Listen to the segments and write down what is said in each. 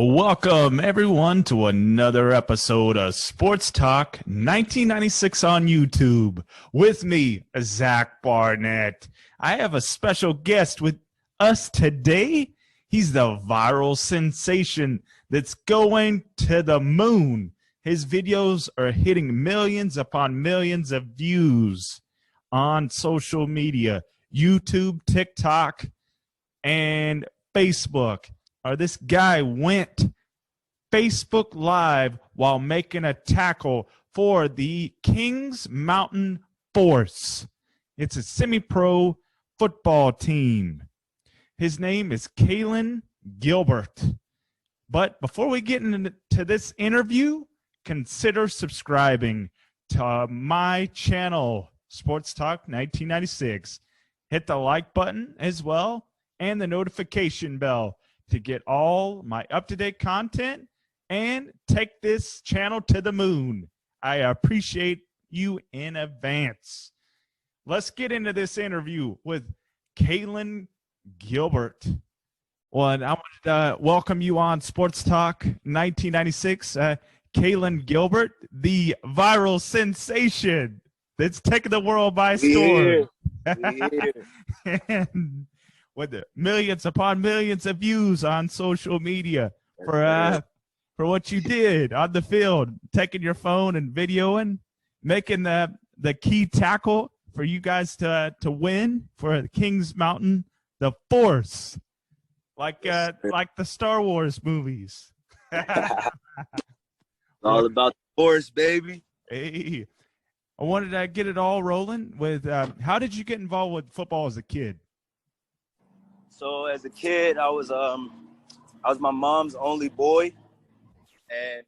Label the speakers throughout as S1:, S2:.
S1: Welcome, everyone, to another episode of Sports Talk 1996 on YouTube. With me, Zach Barnett. I have a special guest with us today. He's the viral sensation that's going to the moon. His videos are hitting millions upon millions of views on social media, YouTube, TikTok, and Facebook. This guy went Facebook Live while making a tackle for the Kings Mountain Force. It's a semi-pro football team. His name is Kaylan Gilbert. But before we get into this interview, consider subscribing to my channel, Sports Talk 1996. Hit the like button as well and the notification bell to get all my up-to-date content and take this channel to the moon. I appreciate you in advance. Let's get into this interview with Kaylan Gilbert. Well, and I want to welcome you on Sports Talk 1996. Kaylan Gilbert, the viral sensation that's taking the world by storm. And with millions upon millions of views on social media for what you did on the field, taking your phone and videoing, making the key tackle for you guys to win for the Kings Mountain, the Force, like the Star Wars movies.
S2: All about the Force, baby.
S1: Hey, I wanted to get it all rolling with how did you get involved with football as a kid?
S2: So as a kid, I was my mom's only boy, and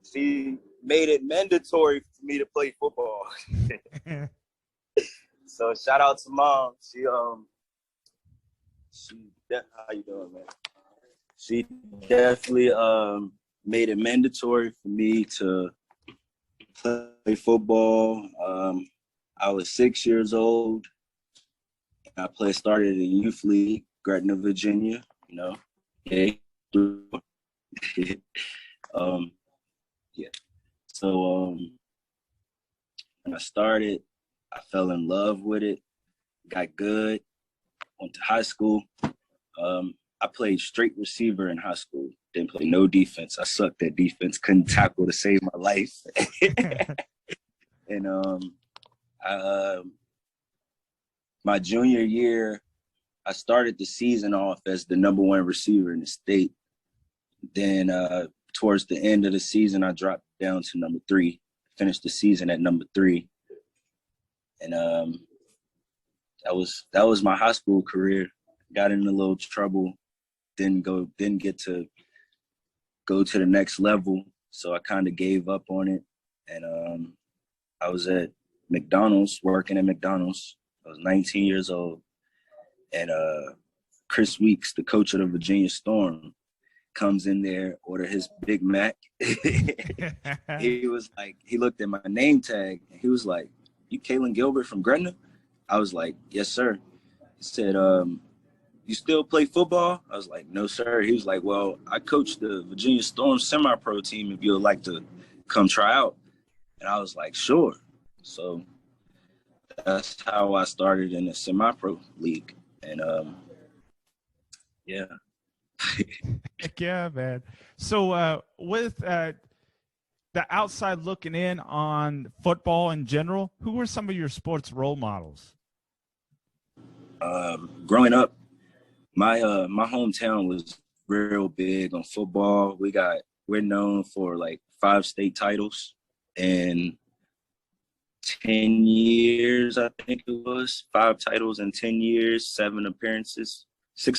S2: she made it mandatory for me to play football. So shout out to Mom. How you doing, man? She definitely made it mandatory for me to play football. I was 6 years old. I started in youth league. Gretna, Virginia, yeah. So when I started, I fell in love with it, got good, went to high school. I played straight receiver in high school, didn't play no defense. I sucked at defense, couldn't tackle to save my life. And my junior year, I started the season off as the #1 receiver in the state. Then towards the end of the season, I dropped down to number 3, finished the season at number 3. And that was my high school career. Got in a little trouble, didn't get to go to the next level. So I kind of gave up on it. And I was at McDonald's, working at McDonald's. I was 19 years old. And Chris Weeks, the coach of the Virginia Storm, comes in there, order his Big Mac. He was like, he looked at my name tag, and he was like, "You Kaylan Gilbert from Gretna?" I was like, "Yes, sir." He said, "You still play football?" I was like, "No, sir." He was like, "Well, I coach the Virginia Storm semi-pro team if you would like to come try out." And I was like, "Sure." So that's how I started in the semi-pro league. And yeah.
S1: Heck yeah, man. So with the outside looking in on football in general, who were some of your sports role models?
S2: Growing up, my hometown was real big on football. We're known for like 5 state titles in 10 years, I think it was. 5 titles in 10 years, 6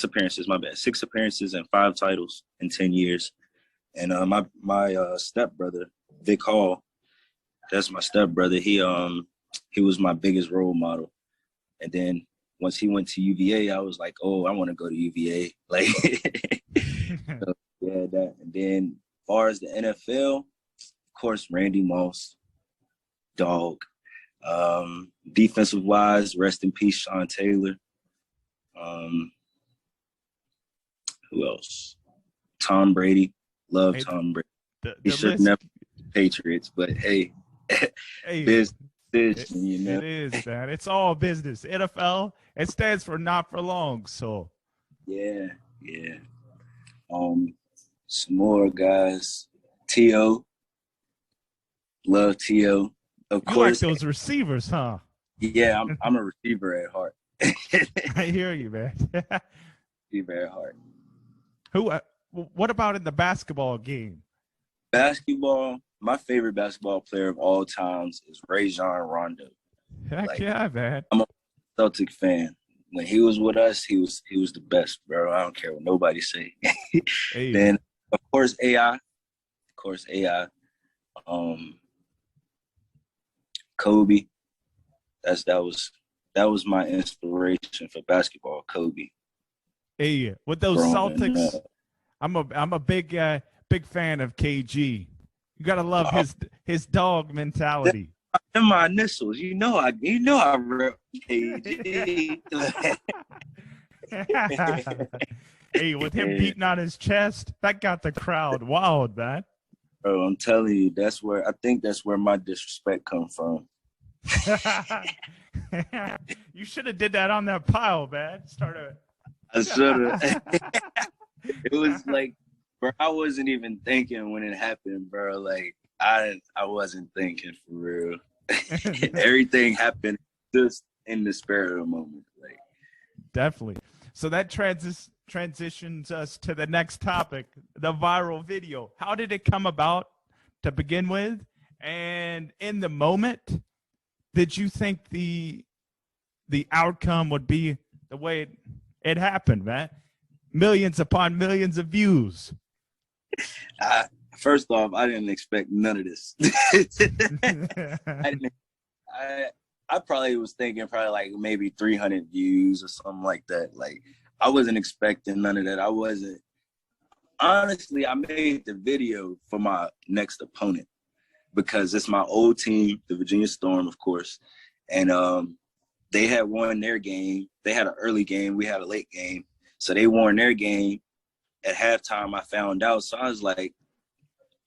S2: appearances, my bad. 6 appearances and 5 titles in 10 years. And my stepbrother, Vic Hall, that's my stepbrother. He was my biggest role model. And then once he went to UVA, I was like, oh, I want to go to UVA. Like, so, yeah, that. And then as far as the NFL, of course, Randy Moss, dog. Defensive wise, rest in peace, Sean Taylor. Who else? Tom Brady. Love
S1: Hey,
S2: Tom Brady.
S1: the
S2: He should
S1: list.
S2: never be Patriots, but hey,
S1: Hey,
S2: business
S1: it,
S2: decision, you know.
S1: it is, man. It's all business. NFL, it stands for not for long. So
S2: Yeah, yeah. Some more guys. T.O. Love T.O. Of
S1: you like
S2: course.
S1: those receivers, huh?
S2: Yeah, I'm a receiver at heart.
S1: I hear you, man.
S2: Receiver at heart.
S1: Who? What about in the basketball game?
S2: Basketball, my favorite basketball player of all times is Rajon Rondo.
S1: Heck
S2: Like,
S1: yeah, man.
S2: I'm a Celtic fan. When he was with us, he was the best, bro. I don't care what nobody say.
S1: Hey,
S2: Then of course AI. Of course AI. Kobe. That was my inspiration for basketball, Kobe.
S1: hey, with those
S2: Growing
S1: Celtics,
S2: up.
S1: I'm a big fan of KG. You gotta love his dog mentality.
S2: In my initials, you know I rep KG.
S1: Hey, with him beating on his chest, that got the crowd wild, man.
S2: Bro, I'm telling you, I think that's where my disrespect comes from.
S1: You should have did that on that pile, man.
S2: I should have. It was like, bro, I wasn't even thinking when it happened, bro. Like, I wasn't thinking for real. Everything happened just in the spur of the moment. Like,
S1: Definitely. So that transitions us to the next topic, the viral video. How did it come about to begin with? And in the moment, did you think the outcome would be the way it happened, man? Millions upon millions of views.
S2: first off, I didn't expect none of this. I probably was thinking like maybe 300 views or something like that. Like, I wasn't expecting none of that. Honestly, I made the video for my next opponent because it's my old team, the Virginia Storm, of course. And they had won their game. They had an early game. We had a late game. So they won their game. At halftime, I found out. So I was like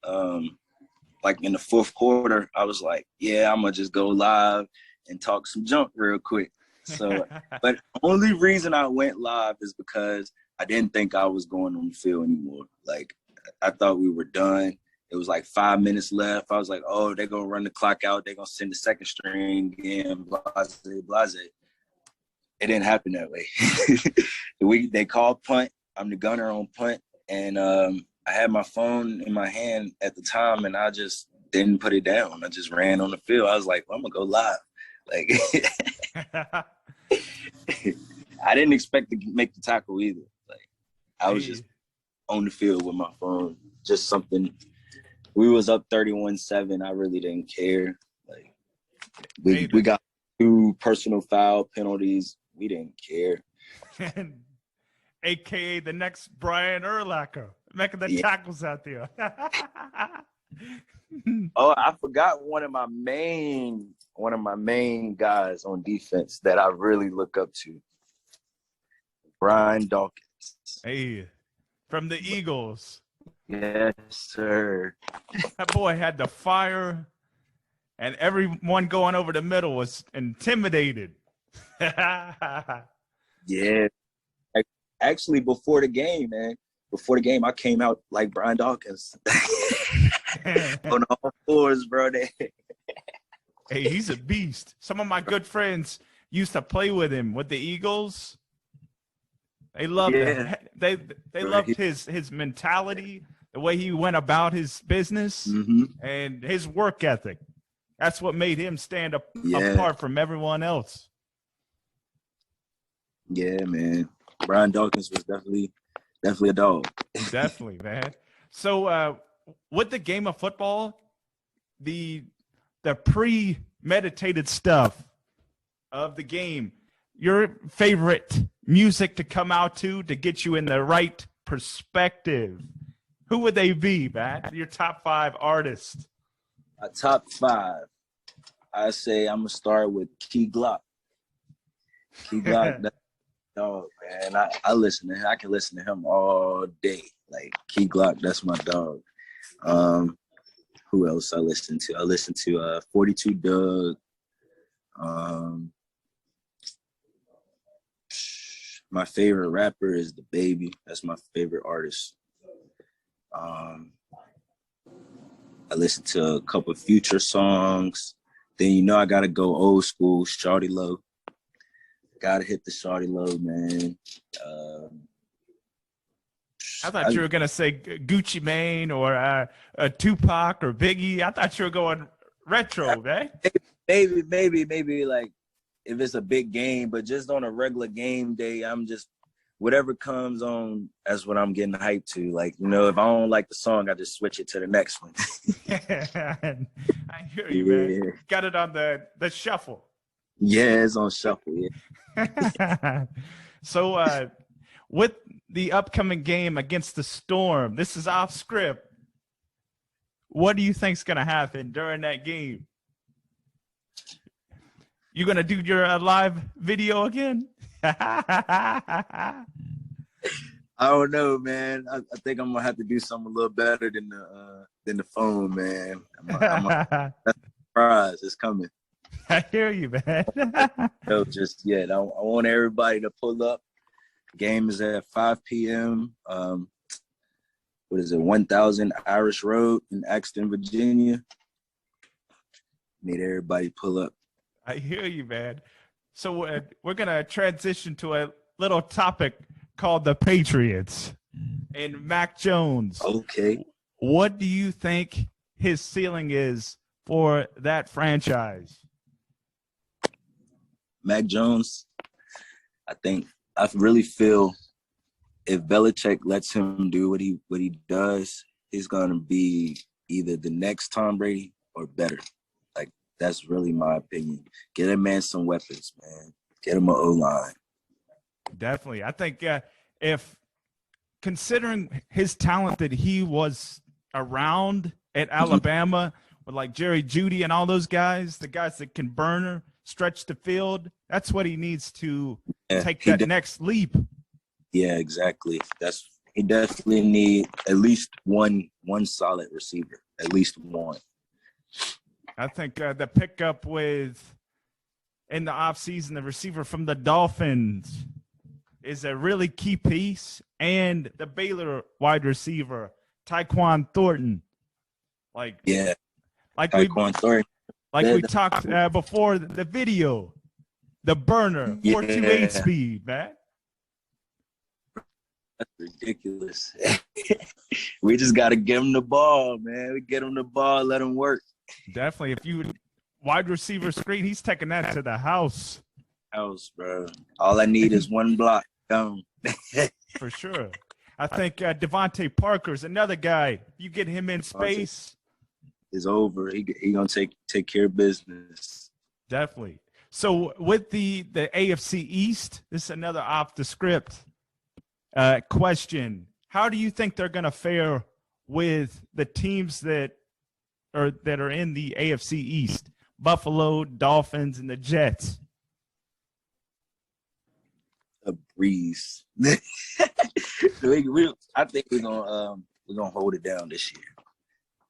S2: in the fourth quarter, I was like, yeah, I'm going to just go live and talk some junk real quick. So, but the only reason I went live is because I didn't think I was going on the field anymore. Like, I thought we were done. It was like 5 minutes left. I was like, oh, they're going to run the clock out. They're going to send the second string in, blase. It didn't happen that way. They called punt. I'm the gunner on punt. And I had my phone in my hand at the time, and I just didn't put it down. I just ran on the field. I was like, well, I'm going to go live. Like, I didn't expect to make the tackle either. Like, I was just on the field with my phone. Just something. We was up 31-7. I really didn't care. Like, we got 2 personal foul penalties. We didn't care.
S1: AKA the next Brian Urlacher, making the tackles out there.
S2: Oh, I forgot one of my main guys on defense that I really look up to. Brian Dawkins.
S1: Hey, from the Eagles.
S2: Yes, sir.
S1: That boy had the fire, and everyone going over the middle was intimidated.
S2: Yeah. Actually, before the game, I came out like Brian Dawkins. On all fours, bro.
S1: Hey, he's a beast. Some of my good friends used to play with him with the Eagles. They loved him. They loved his mentality, the way he went about his business, and his work ethic. That's what made him stand up apart from everyone else.
S2: Yeah, man. Brian Dawkins was definitely a dog.
S1: Definitely, man. So with the game of football, the premeditated stuff of the game, your favorite music to come out to get you in the right perspective, who would they be, man? Your top 5 artists.
S2: My top 5, I say I'm gonna start with Key Glock. Key Glock, that dog, man. I listen to him. I can listen to him all day. Like Key Glock, that's my dog. Who else I listen to? I listen to 42 Doug. My favorite rapper is The Baby. That's my favorite artist. I listen to a couple of Future songs. Then I gotta go old school, Shawty Low. Gotta hit the Shawty Low, man.
S1: I thought you were gonna say Gucci Mane or a Tupac or Biggie. I thought you were going retro, man.
S2: Maybe like if it's a big game, but just on a regular game day, I'm just whatever comes on. That's what I'm getting hyped to. Like if I don't like the song, I just switch it to the next one.
S1: I hear you, man. Got it on the shuffle.
S2: Yeah, it's on shuffle.
S1: Yeah. So, with the upcoming game against the Storm, this is off script. What do you think's gonna happen during that game? You gonna do your live video again?
S2: I don't know, man. I think I'm gonna have to do something a little better than the phone, man. That's a surprise. It's coming.
S1: I hear you, man.
S2: No, just yet. I want everybody to pull up. Game is at 5 p.m. What is it? 1000 Irish Road in Axton, Virginia. Need everybody pull up.
S1: I hear you, man. So we're going to transition to a little topic called the Patriots and Mac Jones.
S2: Okay.
S1: What do you think his ceiling is for that franchise?
S2: Mac Jones, I really feel if Belichick lets him do what he does, he's going to be either the next Tom Brady or better. That's really my opinion. Get a man some weapons, man. Get him an O-line.
S1: Definitely. I think if considering his talent that he was around at Alabama with like Jerry Jeudy and all those guys, the guys that can burn, stretch the field, that's what he needs to take that next leap.
S2: Yeah, exactly. He definitely need at least one solid receiver, at least one.
S1: I think the pickup in the offseason, the receiver from the Dolphins is a really key piece, and the Baylor wide receiver, Tyquan Thornton.
S2: Tyquan Thornton.
S1: We talked before the video, the burner, 4.28 speed, man.
S2: That's ridiculous. We just got to give him the ball, man. We get him the ball, let him work.
S1: Definitely. If you wide receiver screen, he's taking that to the house.
S2: Bro. All I need is one block.
S1: For sure. I think Devontae Parker's another guy. You get him in space.
S2: It's over. He gonna take care of business.
S1: Definitely. So with the AFC East, this is another off the script question. How do you think they're gonna fare with the teams that are in the AFC East? Buffalo, Dolphins, and the Jets.
S2: A breeze. I think we're gonna hold it down this year.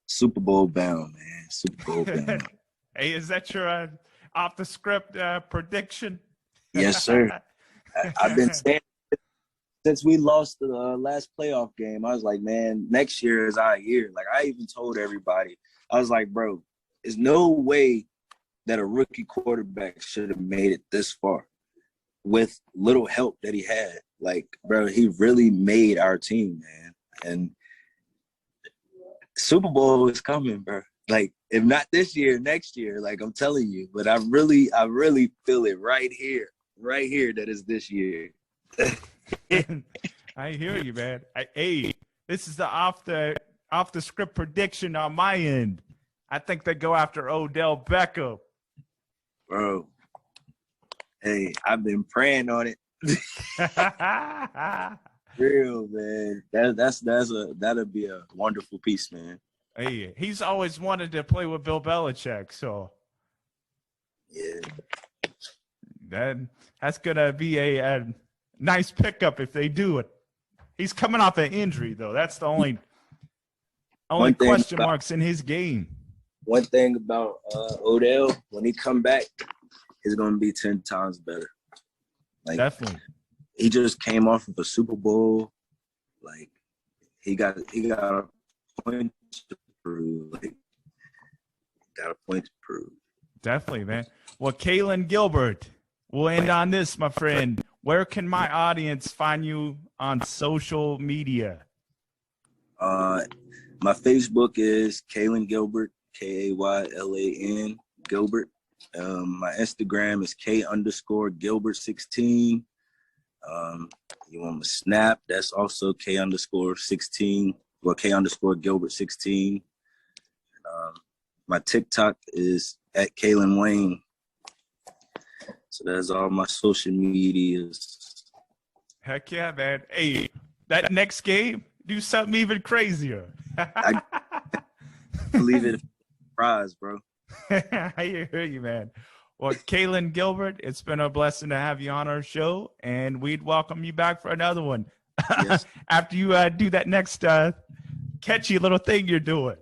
S2: Super Bowl bound, man. Super Bowl bound.
S1: Hey, is that your off the script prediction?
S2: Yes, sir. I've been saying since we lost the last playoff game, I was like, man, next year is our year. Like I even told everybody, I was like, bro, there's no way that a rookie quarterback should have made it this far with little help that he had. Like, bro, he really made our team, man. And Super Bowl is coming, bro. Like, if not this year, next year, like I'm telling you. But I really feel it right here that is this year.
S1: I hear you, man. This is the off the script prediction on my end. I think they go after Odell Beckham.
S2: Bro. Hey, I've been praying on it. Real, man. That'll be a wonderful piece, man.
S1: Hey, he's always wanted to play with Bill Belichick, so
S2: yeah.
S1: That's gonna be a nice pickup if they do it. He's coming off an injury, though. That's the only question marks in his game.
S2: One thing about Odell, when he come back, it's going to be 10 times better. Like, definitely. He just came off of a Super Bowl. Like, he got a point to prove. Like, got a point to prove.
S1: Definitely, man. Well, Kaylan Gilbert, we'll end on this, my friend. Where can my audience find you on social media?
S2: My Facebook is Kaylan Gilbert, Kaylan Gilbert. My Instagram is K_Gilbert16. You want my Snap? That's also K_16. Well, K_Gilbert16. My TikTok is at Kaylan Wayne. So that's all my social medias.
S1: Heck yeah, man. Hey, that next game, do something even crazier.
S2: I believe it. Surprise, bro.
S1: I hear you, man. Well, Kaylan Gilbert, it's been a blessing to have you on our show, and we'd welcome you back for another one. Yes. After you do that next catchy little thing you're doing.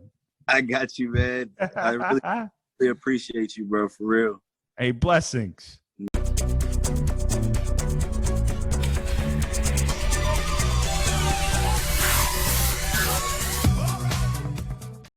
S2: I got you, man. I really appreciate you, bro, for real.
S1: Hey, blessings.